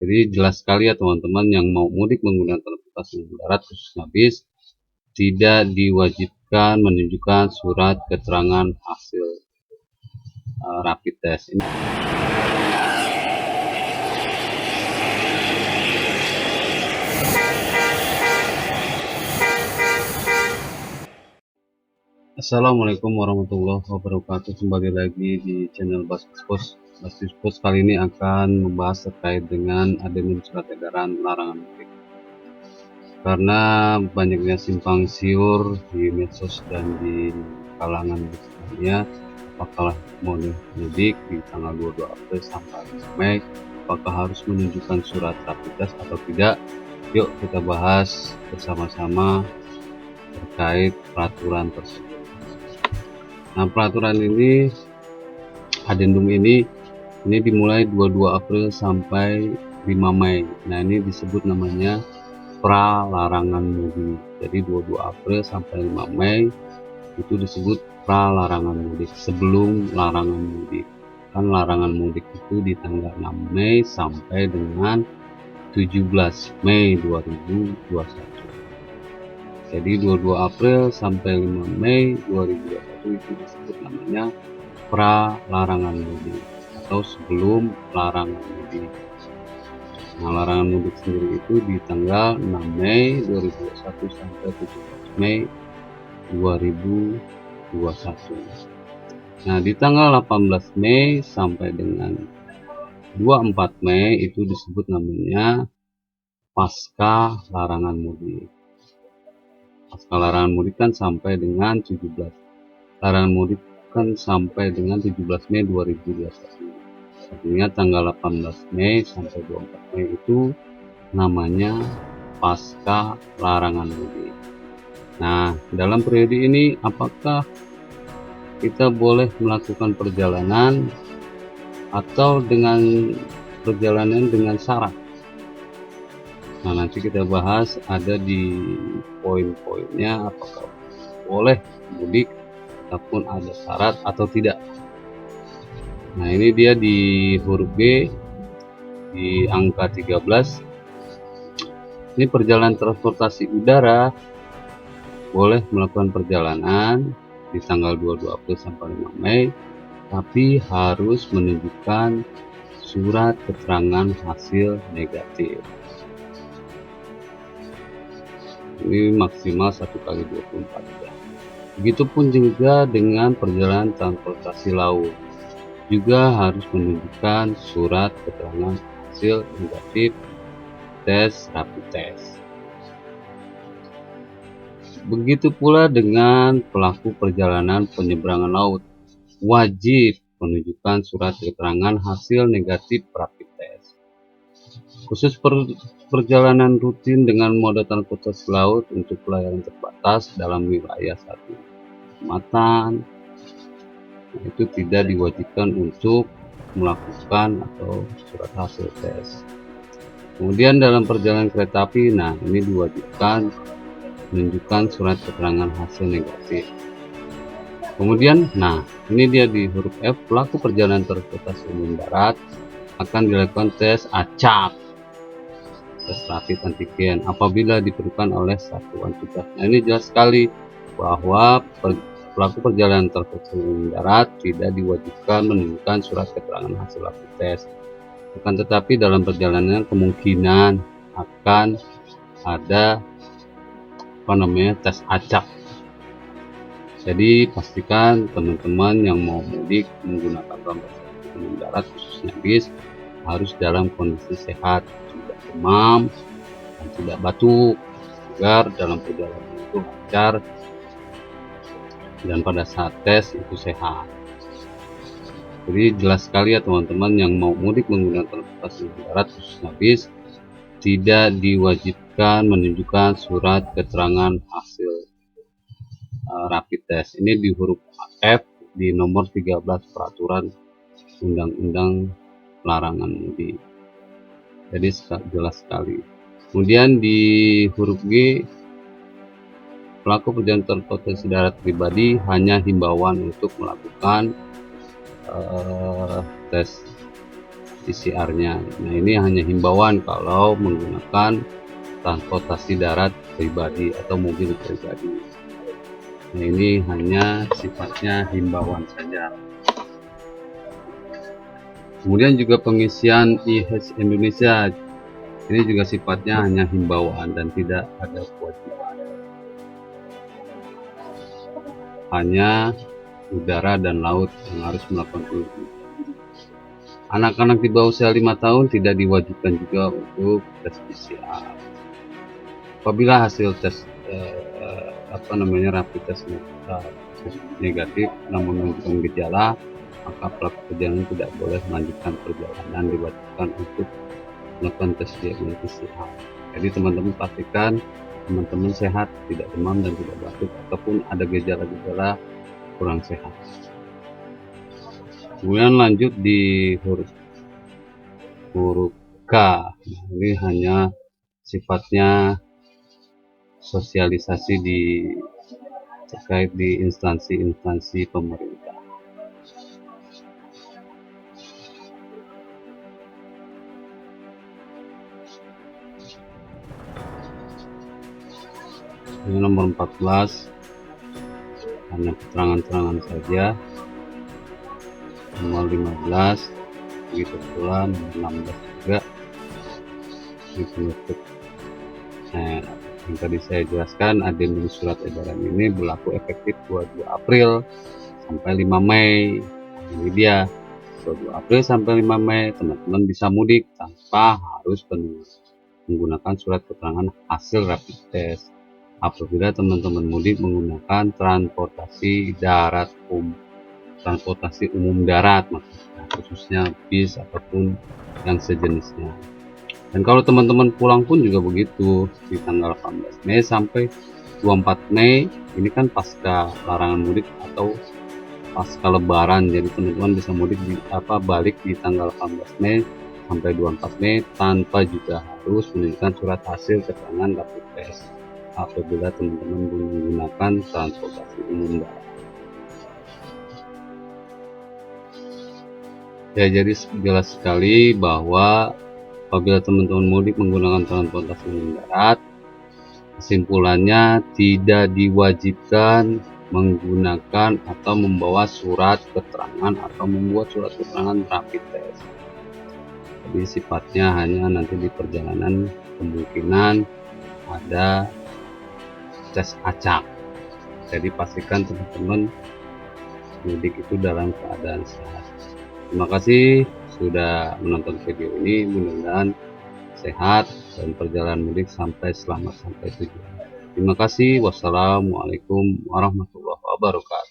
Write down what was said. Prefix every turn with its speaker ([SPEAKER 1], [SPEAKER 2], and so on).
[SPEAKER 1] Jadi jelas sekali ya teman-teman yang mau mudik menggunakan transportasi umum darat khususnya bis, tidak diwajibkan menunjukkan surat keterangan hasil rapid test. Assalamualaikum warahmatullahi wabarakatuh. Kembali lagi di channel Basis Pos kali ini akan membahas terkait dengan adanya surat edaran larangan mudik. Karena banyaknya simpang siur di medsos dan di kalangan lainnya, apakah mau mudik di tanggal 22 April sampai 5 Mei, apakah harus menunjukkan surat rapid test atau tidak? Yuk kita bahas bersama-sama terkait peraturan tersebut. Nah, peraturan ini, adendum ini dimulai 22 April sampai 5 Mei. Nah, ini disebut namanya pra larangan mudik. Jadi 22 April sampai 5 Mei itu disebut pra larangan mudik, sebelum larangan mudik. Kan larangan mudik itu di tanggal 6 Mei sampai dengan 17 Mei 2021. Jadi 22 April sampai 5 Mei 2021 itu disebut namanya pra larangan mudik atau sebelum larangan mudik. Nah, larangan mudik sendiri itu di tanggal 6 Mei 2021 sampai 17 Mei 2021. Nah, di tanggal 18 Mei sampai dengan 24 Mei itu disebut namanya pasca larangan mudik. Pasca larangan mudik kan sampai dengan 17. Larangan mudik kan sampai dengan 17 Mei 2021. Artinya tanggal 18 Mei sampai 24 Mei itu namanya pasca larangan mudik. Nah, dalam periode ini apakah kita boleh melakukan perjalanan atau dengan perjalanan dengan syarat? Nah, nanti kita bahas ada di poin-poinnya apakah boleh mudik ataupun ada syarat atau tidak. Nah, ini dia di huruf B di angka 13. Ini perjalanan transportasi udara boleh melakukan perjalanan di tanggal 22 April sampai 5 Mei, tapi harus menunjukkan surat keterangan hasil negatif. Ini maksimal 1 kali 24 jam. Begitupun juga dengan perjalanan transportasi laut, juga harus menunjukkan surat keterangan hasil negatif tes rapid test. Begitu pula dengan pelaku perjalanan penyeberangan laut, wajib menunjukkan surat keterangan hasil negatif rapid test. Khusus perjalanan rutin dengan moda transportasi laut untuk pelayaran terbatas dalam wilayah satu kecamatan, itu tidak diwajibkan untuk melakukan atau surat hasil tes. Kemudian dalam perjalanan kereta api, nah ini diwajibkan menunjukkan surat keterangan hasil negatif. Kemudian, nah ini dia di huruf F, pelaku perjalanan transportasi umum darat akan dilakukan tes acak, tes rapid antigen apabila diperlukan oleh satuan tugas. Nah, ini jelas sekali bahwa pelaku perjalanan transportasi umum darat tidak diwajibkan menunjukkan surat keterangan hasil rapid test. Akan tetapi dalam perjalanan kemungkinan akan ada tes acak. Jadi pastikan teman-teman yang mau mudik menggunakan transportasi umum darat khususnya bis harus dalam kondisi sehat, tidak demam dan tidak batuk, agar dalam perjalanan itu lancar dan pada saat tes itu sehat. Jadi jelas sekali ya teman-teman yang mau mudik menggunakan transportasi umum darat khususnya bis tidak diwajibkan menunjukkan surat keterangan hasil rapid test. Ini di huruf F di nomor 13 peraturan undang-undang larangan mudik. Jadi jelas sekali. Kemudian di huruf G, pelaku perjalanan transportasi darat pribadi hanya himbauan untuk melakukan tes PCR-nya. Nah, ini hanya himbauan kalau menggunakan transportasi darat pribadi atau mobil pribadi. Nah, ini hanya sifatnya himbauan saja. Kemudian juga pengisian IHES Indonesia, ini juga sifatnya hanya himbauan dan tidak ada kewajiban. Hanya udara dan laut yang harus melakukan uji. Anak-anak di bawah usia 5 tahun tidak diwajibkan juga untuk tes PCR. Apabila hasil tes rapid test negatif namun menunjukkan gejala, maka pelaku perjalanan tidak boleh melanjutkan perjalanan, diwajibkan untuk melakukan tes PCR. Jadi teman-teman pastikan teman-teman sehat, tidak demam dan tidak batuk ataupun ada gejala-gejala kurang sehat. Kemudian lanjut di huruf K. Nah, ini hanya sifatnya sosialisasi terkait di instansi-instansi pemerintah. Ini nomor 14 hanya keterangan-keterangan saja. Nomor 15 begitu pula, nomor 16 juga ini penutup. Nah, yang tadi saya jelaskan, adendum surat edaran ini berlaku efektif 22 April sampai 5 Mei. Ini dia, 22 April sampai 5 Mei teman-teman bisa mudik tanpa harus menggunakan surat keterangan hasil rapid test apabila teman-teman mudik menggunakan transportasi umum darat, maksudnya khususnya bis ataupun yang sejenisnya. Dan kalau teman-teman pulang pun juga begitu, di tanggal 18 Mei sampai 24 Mei ini kan pasca larangan mudik atau pasca lebaran, jadi teman-teman bisa mudik balik di tanggal 18 Mei sampai 24 Mei tanpa juga harus menunjukkan surat hasil keterangan rapid test apabila teman-teman menggunakan transportasi umum darat. Ya, jadi jelas sekali bahwa apabila teman-teman mudik menggunakan transportasi umum darat, kesimpulannya tidak diwajibkan menggunakan atau membawa surat keterangan atau membuat surat keterangan rapid test. Jadi sifatnya hanya nanti di perjalanan kemungkinan ada tes acak. Jadi pastikan teman-teman mudik itu dalam keadaan sehat. Terima kasih sudah menonton video ini, mudah-mudahan sehat dan perjalanan mudik selamat sampai tujuan. Terima kasih. Wassalamualaikum warahmatullahi wabarakatuh.